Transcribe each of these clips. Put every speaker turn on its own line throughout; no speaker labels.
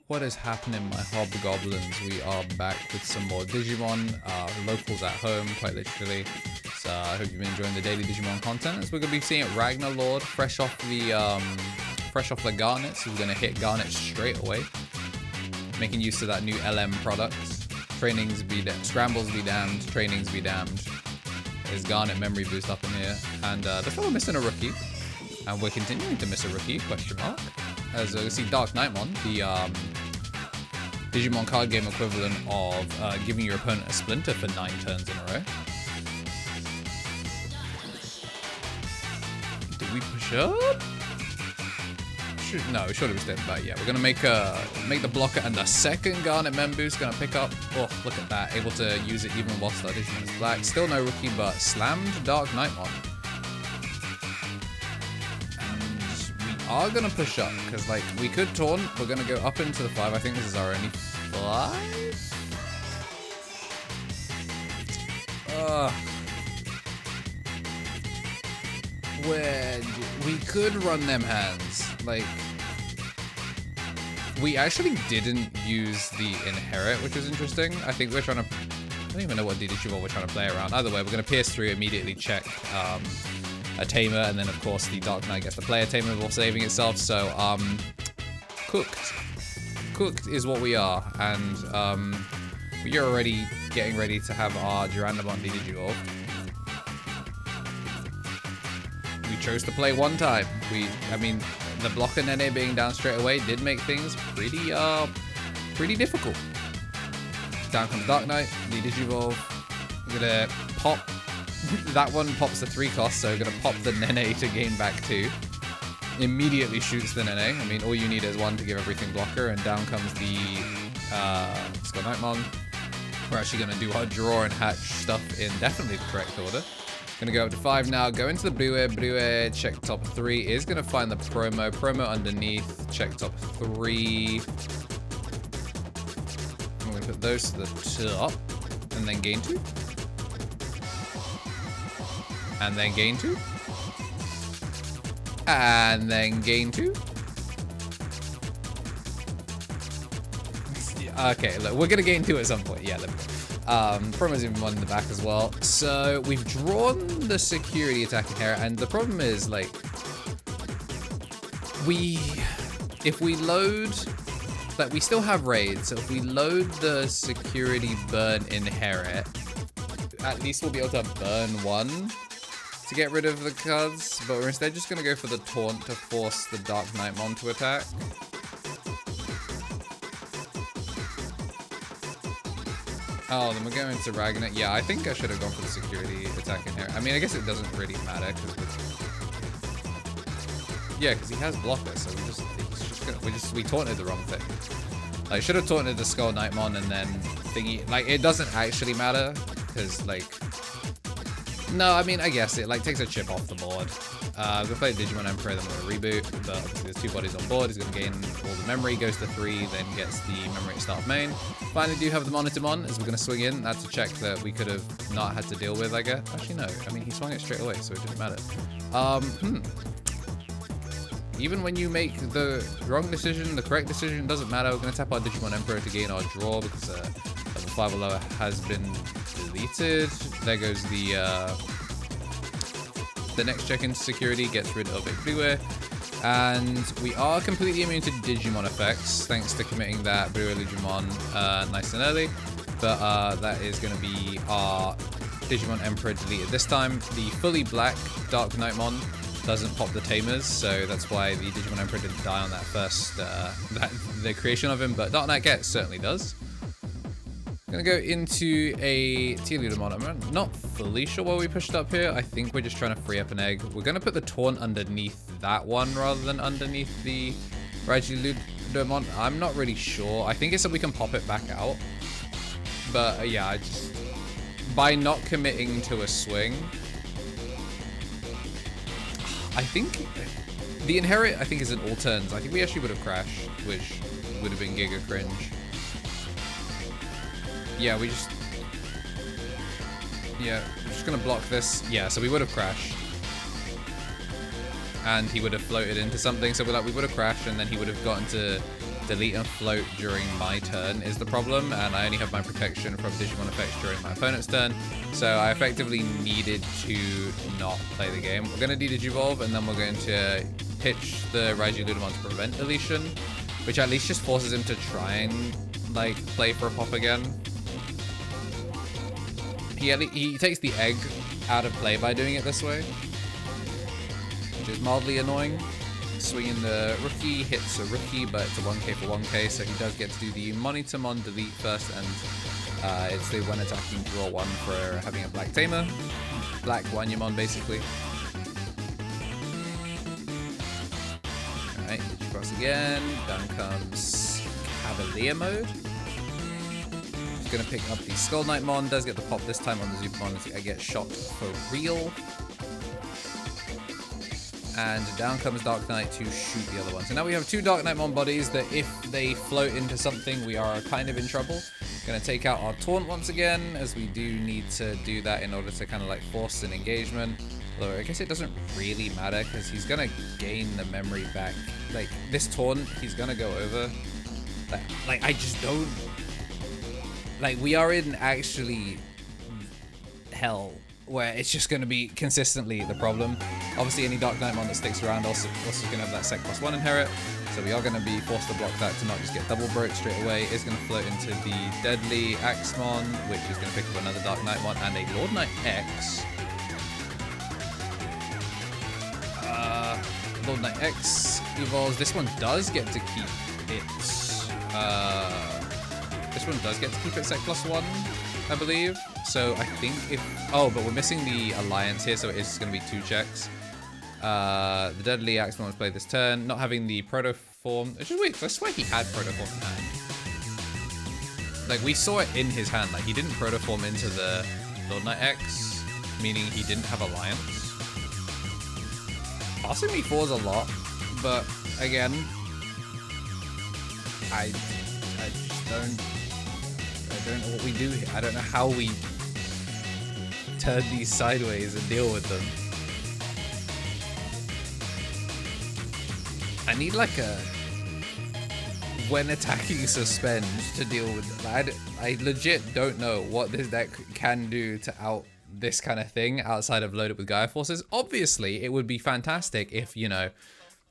What is happening, my hobgoblins? We are back with some more Digimon, locals at home, quite literally. So I hope you've been enjoying the daily Digimon content. As we're gonna be seeing Ragnaoard fresh off the Garnets. We're gonna hit Garnet straight away, making use of that new LM product. Trainings be Scramblles be damned, trainings be damned. There's Garnet memory boost up in here, and looks like we're missing a rookie, and we're continuing to miss a rookie? Question mark. As you see, DarkKnightmon, the Digimon card game equivalent of giving your opponent a splinter for 9 turns in a row. Did we push up? No, surely we stayed back. Yeah, we're gonna make the blocker, and the second Garnet Mem boost gonna pick up. Oh, look at that! Able to use it even whilst our Digimon is black. Still no rookie, but slammed DarkKnightmon. Are gonna push up because like we could taunt. We're gonna go up into the 5. I think this is our only 5. Where we could run them hands. Like we actually didn't use the inherit, which is interesting. I think we're trying to. I don't even know what Digimon we're trying to play around. Either way, we're gonna pierce through, immediately check. A tamer, and then of course the Dark Knight gets to play a tamer while saving itself. So cooked is what we are, and we are already getting ready to have our Durandamon Digivolve. We chose to play one time. I mean, the blocker Nene being down straight away did make things pretty difficult. Down comes Dark Knight, the Digivolve. We're gonna pop. That one pops the 3 cost, so gonna pop the Nene to gain back 2. Immediately shoots the Nene. I mean, all you need is 1 to give everything blocker, and down comes the Knightmon. We're actually gonna do our draw and hatch stuff in definitely the correct order. Gonna go up to 5 now, go into the blue air, check top 3, is gonna find the promo underneath, check top 3. I'm gonna put those to the top, and then gain 2. And then gain 2. And then gain 2. Okay, look, we're gonna gain 2 at some point. Yeah, there we go. Promo's even 1 in the back as well. So we've drawn the security attack in here, and the problem is like if we load, like we still have raids, so if we load the security burn inherit, at least we'll be able to burn 1 to get rid of the cards, but we're instead just going to go for the taunt to force the DarkKnightmon to attack. Oh, then we're going to Ragnar. Yeah, I think I should have gone for the security attack in here. I mean, I guess it doesn't really matter, because he has blocker, so we taunted the wrong thing. Like, should have taunted the Skull Knightmon and then thingy. Like, it doesn't actually matter, because like. No, I mean, I guess it like takes a chip off the board. I'm gonna play Digimon Emperor, then we're gonna reboot, but obviously there's 2 bodies on board. He's gonna gain all the memory, goes to 3, then gets the memory at start of main. Finally do have the Monitormon, as we're gonna swing in. That's a check that we could have not had to deal with, I guess. Actually, no. I mean, he swung it straight away, so it didn't matter. Even when you make the wrong decision, the correct decision doesn't matter. We're gonna tap our Digimon Emperor to gain our draw, because level 5 or lower has been deleted. There goes the next check into security, gets rid of a Blue-Air, and we are completely immune to Digimon effects thanks to committing that Blue-Air Digimon nice and early. But that is going to be our Digimon Emperor deleted this time. The fully black DarkKnightmon doesn't pop the tamers, so that's why the Digimon Emperor didn't die on that first the creation of him, but Dark Knight Get certainly does. Gonna go into a Teledemon. I'm not fully sure why we pushed up here. I think we're just trying to free up an egg. We're gonna put the taunt underneath that one rather than underneath the Ragnaoardmon. I'm not really sure. I think it's that we can pop it back out. But yeah, I just by not committing to a swing, I think the inherit I think is in all turns. I think we actually would have crashed, which would have been giga cringe. Yeah, we're just gonna block this. Yeah, so we would have crashed. And he would have floated into something, so we would have crashed, and then he would have gotten to delete and float during my turn is the problem, and I only have my protection from Digimon effects during my opponent's turn, so I effectively needed to not play the game. We're going to de-digivolve, and then we're going to pitch the Raiju Ludamon to prevent deletion, which at least just forces him to try and like play for a pop again. He takes the egg out of play by doing it this way, which is mildly annoying. Swinging the rookie hits a rookie, but it's a 1k for 1k, so he does get to do the Monitormon delete first, and it's the when attacking draw 1 for having a black tamer. Black Ragnaoardmon basically. Alright, Digicross again. Down comes Cavalier mode. He's gonna pick up the KnTElixar, does get the pop this time on the Zupamon. I get shot for real. And down comes Dark Knight to shoot the other one. So now we have 2 DarkKnightmon bodies that if they float into something, we are kind of in trouble. Gonna take out our taunt once again, as we do need to do that in order to kind of like force an engagement. Although I guess it doesn't really matter, because he's gonna gain the memory back. Like this taunt, he's gonna go over. Like I just don't... Like we are in actually hell, where it's just going to be consistently the problem. Obviously, any DarkKnightmon that sticks around also is going to have that sec +1 inherit, so we are going to be forced to block that to not just get double broke straight away. It's going to float into the Deadly Axemon, which is going to pick up another DarkKnightmon and a Lord Knight X. Lord Knight X evolves. This one does get to keep its... this one does get to keep its sec +1, I believe. So I think if... Oh, but we're missing the alliance here, so it is going to be 2 checks. The Deadly Axemon was played this turn. Not having the Protoform... It's just weird, because I swear he had Protoform in hand. Like, we saw it in his hand. Like, he didn't Protoform into the Lord Knight X, meaning he didn't have alliance. Passing me 4s a lot, but again, I just don't know what we do here. I don't know how we turn these sideways and deal with them. I need like a when attacking suspend to deal with them. I legit don't know what this deck can do to out this kind of thing outside of load it with Gaia Forces. Obviously, it would be fantastic if, you know,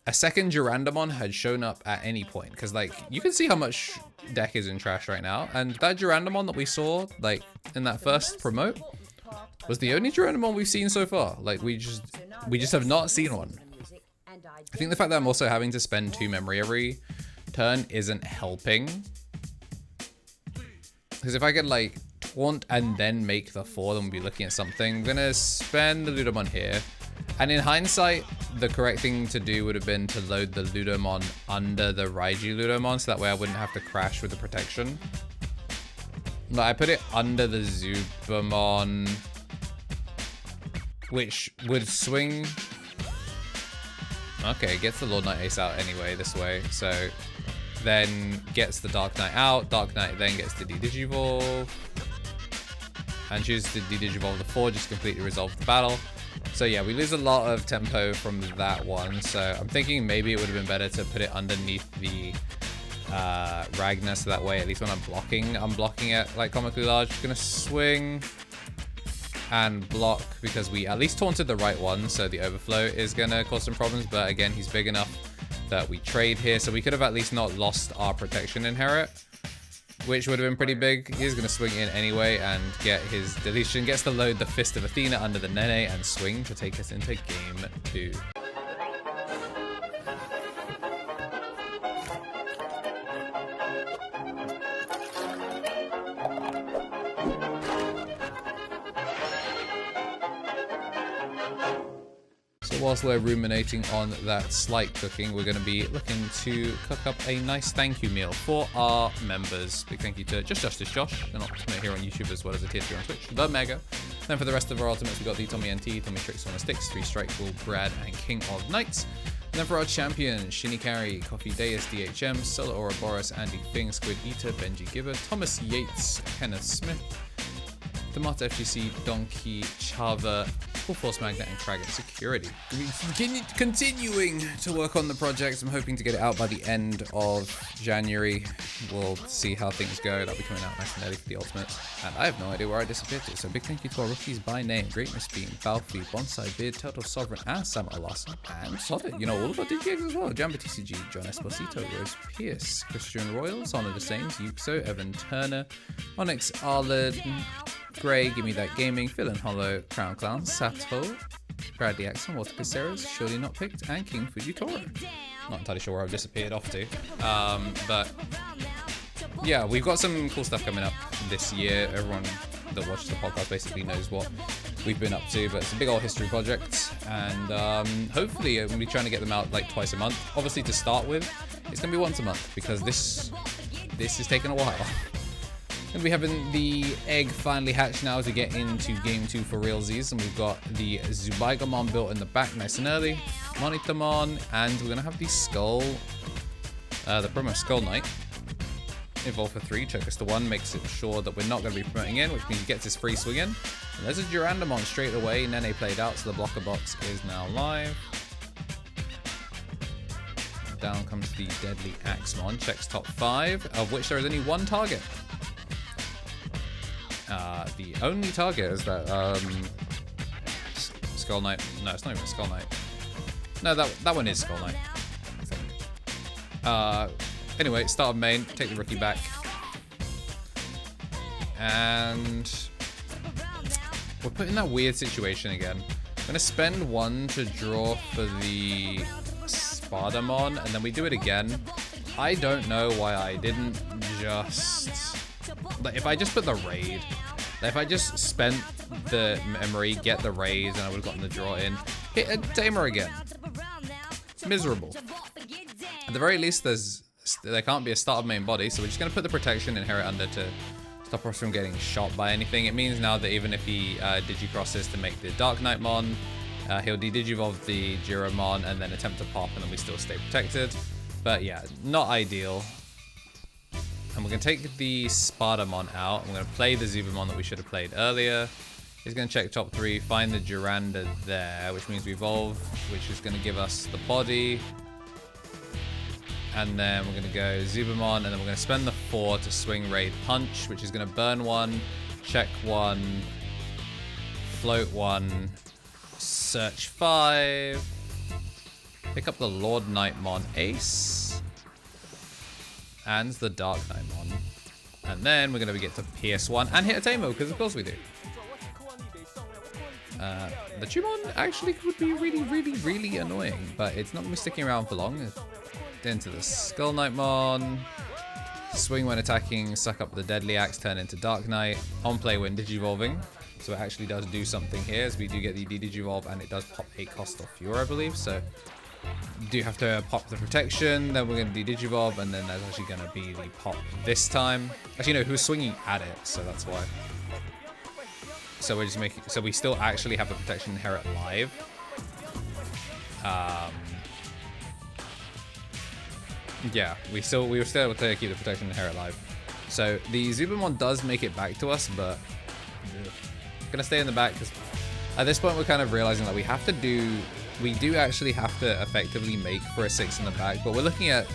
a second Durandamon had shown up at any point, because like you can see how much deck is in trash right now, and that Durandamon that we saw like in that first promote was the only Durandamon we've seen so far. Like we just have not seen one. I think the fact that I'm also having to spend 2 memory every turn isn't helping, because if I could like taunt and then make the 4, then we'll be looking at something. I'm gonna spend the Ludamon here. And in hindsight, the correct thing to do would have been to load the Ludamon under the Raiju Ludamon, so that way I wouldn't have to crash with the protection. But I put it under the Zupamon, which would swing... Okay, gets the Lord Knight Ace out anyway this way, so then gets the Dark Knight out. Dark Knight then gets to de-digivolve, and chooses to de-digivolve the 4, just completely resolve the battle. So yeah, we lose a lot of tempo from that one. So I'm thinking maybe it would have been better to put it underneath the Ragna, so that way at least when I'm blocking it like comically large. Just gonna swing and block, because we at least taunted the right one, so the overflow is gonna cause some problems. But again, he's big enough that we trade here, so we could have at least not lost our protection inherit, which would have been pretty big. He's going to swing in anyway and get his deletion. Gets to load the Fist of Athena under the Nene and swing to take us into game 2. Whilst we're ruminating on that slight cooking, we're going to be looking to cook up a nice thank you meal for our members. Big thank you to Justice Josh, an ultimate here on YouTube, as well as a tier 3 on Twitch, The Mega. Then for the rest of our ultimates, we got the Tommy NT, Tommy Tricks on the Sticks, 3 Strikeful, Brad, and King of Knights. And then for our champion, Shinny Carry, Coffee Deus, DHM, Solar Ouroboros, Andy Fing, Squid Eater, Benji Gibber, Thomas Yates, Kenneth Smith, Tomato FGC, Donkey, Chava, Full Force Magnet, and Kragan Security. security. Continuing to work on the project. I'm hoping to get it out by the end of January. We'll see how things go. That'll be coming out nice and early for the Ultimates. And I have no idea where I disappeared to. So big thank you to our rookies by name. Greatness Beam, Balfi, Bonsai Beard, Turtle Sovereign, and Sam Alasa. And Solid. You know all about DigimonTCG as well. Jamba TCG, John Esposito, Rose Pierce, Christian Royal, Son of the Sames, Yuxo, Evan Turner, Onyx Arlid, Gray, Give Me That Gaming, Phil and Hollow, Crown Clown, Sato, Bradley Axon, Walter Caceres, Surely Not Picked, and King Fujitoro. Not entirely sure where I've disappeared off to. But yeah, we've got some cool stuff coming up this year. Everyone that watches the podcast basically knows what we've been up to, but it's a big old history project, and hopefully I'm going to be trying to get them out like twice a month. Obviously, to start with, it's going to be once a month because this is taking a while. And we having the egg finally hatched now as we get into game 2 for realsies, and we've got the Zubaigamon built in the back nice and early, Monitamon, and we're gonna have the Skull, the promo Skull Knight. Evolve for 3, check us to 1, makes it sure that we're not going to be promoting in, which means he gets his free swing in. And there's a Durandamon straight away. Nene played out, so the blocker box is now live. Down comes the Deadly Axemon, checks top 5, of which there is only one target. The only target is that Skull Knight. No, it's not even Skull Knight. No, that one is Skull Knight, I think. Anyway, start of main, take the rookie back. And we're put in that weird situation again. I'm going to spend 1 to draw for the Spadamon, and then we do it again. I don't know why I didn't just... Like, if I just put the raid, like if I just spent the memory, get the raid, and I would have gotten the draw in, hit a Tamer again. Miserable. At the very least, there can't be a start of main body, so we're just going to put the protection inherit under to stop us from getting shot by anything. It means now that even if he digicrosses to make the DarkKnightmon, he'll de-digivolve the Giromon and then attempt to pop, and then we still stay protected. But yeah, not ideal. And we're going to take the Spadamon out. I'm going to play the Zubamon that we should have played earlier. He's going to check top 3, find the Duranda there, which means we evolve, which is going to give us the body. And then we're going to go Zubamon, and then we're going to spend the 4 to swing Raid Punch, which is going to burn 1, check 1, float 1, search 5, pick up the Lordknightmon Ace, and the DarkKnightmon. And then we're going to get to PS1 and hit a Tamo, because of course we do. The Tumon actually would be really annoying, but it's not going to be sticking around for long. Into the Skull Knightmon. Swing when attacking, suck up the Deadly Axe, turn into Dark Knight. On play when digivolving. So it actually does do something here, as we do get the digivolve, and it does pop 8 cost off Fury, I believe. So you do have to pop the protection, then we're going to digivolve, and then there's actually going to be the pop this time. Actually, no, he was swinging at it, so that's why. So we're just making, so we still actually have the protection inherit live. Yeah, we were still able to keep the protection inherit live. So the Zubamon does make it back to us, but I'm gonna stay in the back because at this point we're kind of realizing that we do actually have to effectively make for a 6 in the back, but we're looking at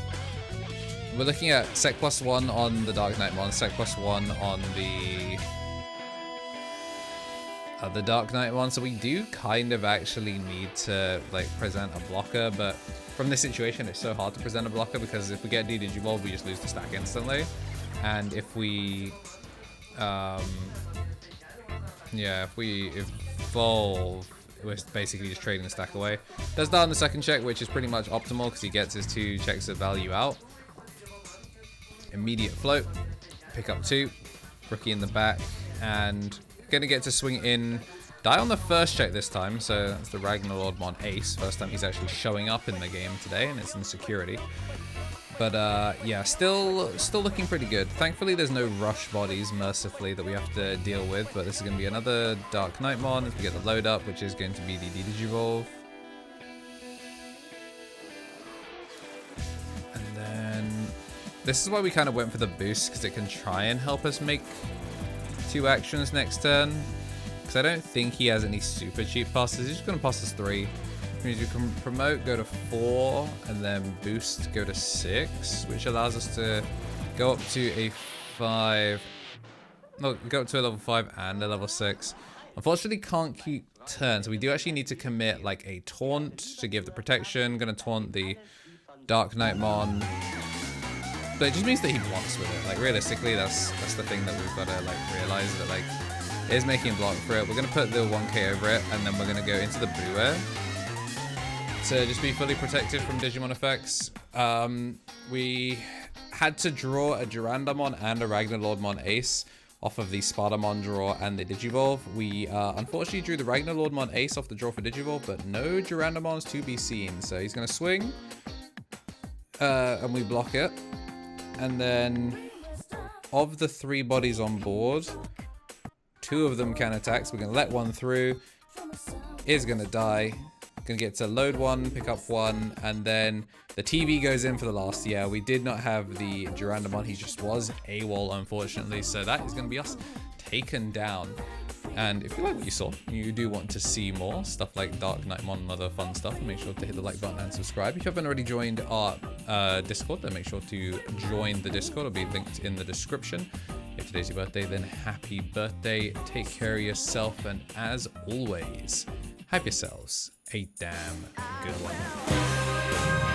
sec +1 on the DarkKnightmon, sec +1 on the DarkKnightmon, so we do kind of actually need to like present a blocker, but from this situation it's so hard to present a blocker because if we get de-digivolve we just lose the stack instantly, and if we if we evolve we're basically just trading the stack away. Does that on the second check, which is pretty much optimal because he gets his 2 checks of value out. Immediate float, pick up 2, rookie in the back, and gonna get to swing in, die on the first check this time, so that's the Ragnaoardmon Ace, first time he's actually showing up in the game today, and it's in security. But yeah, still looking pretty good. Thankfully there's no rush bodies, mercifully, that we have to deal with, but this is going to be another DarkKnightmon as we get the load up, which is going to be the digivolve. And then this is why we kind of went for the boost, because it can try and help us make 2 actions next turn. because I don't think he has any super cheap passes. He's just going to pass us 3. Means you can promote, go to 4, and then boost, go to 6, which allows us to go up to a 5. No, go up to a level 5 and a level 6. Unfortunately, can't keep turn, so we do actually need to commit like a taunt to give the protection. Gonna taunt the DarkKnightmon, but it just means that he blocks with it. Like realistically, that's the thing that we've got to like realize, that like it is making a block for it. We're gonna put the 1k over it, and then we're gonna go into the blue air to just be fully protected from Digimon effects. We had to draw a Durandamon and a Ragnaoardmon ace off of the Spartamon draw and the Digivolve. We unfortunately drew the Ragnaoardmon ace off the draw for Digivolve, but no Durandamons to be seen. So he's going to swing, and we block it. And then of the 3 bodies on board, 2 of them can attack. So we're going to let 1 through. Is going to die. Gonna get to load 1, pick up 1, and then the TV goes in for the last. Yeah, we did not have the Durandamon. He just was AWOL, unfortunately. So that is gonna be us taken down. And if you like what you saw, you do want to see more stuff like DarkKnightmon and other fun stuff, make sure to hit the like button and subscribe. If you haven't already joined our Discord, then make sure to join the Discord. It'll be linked in the description. If today's your birthday, then happy birthday. Take care of yourself, and as always, have yourselves a damn good one.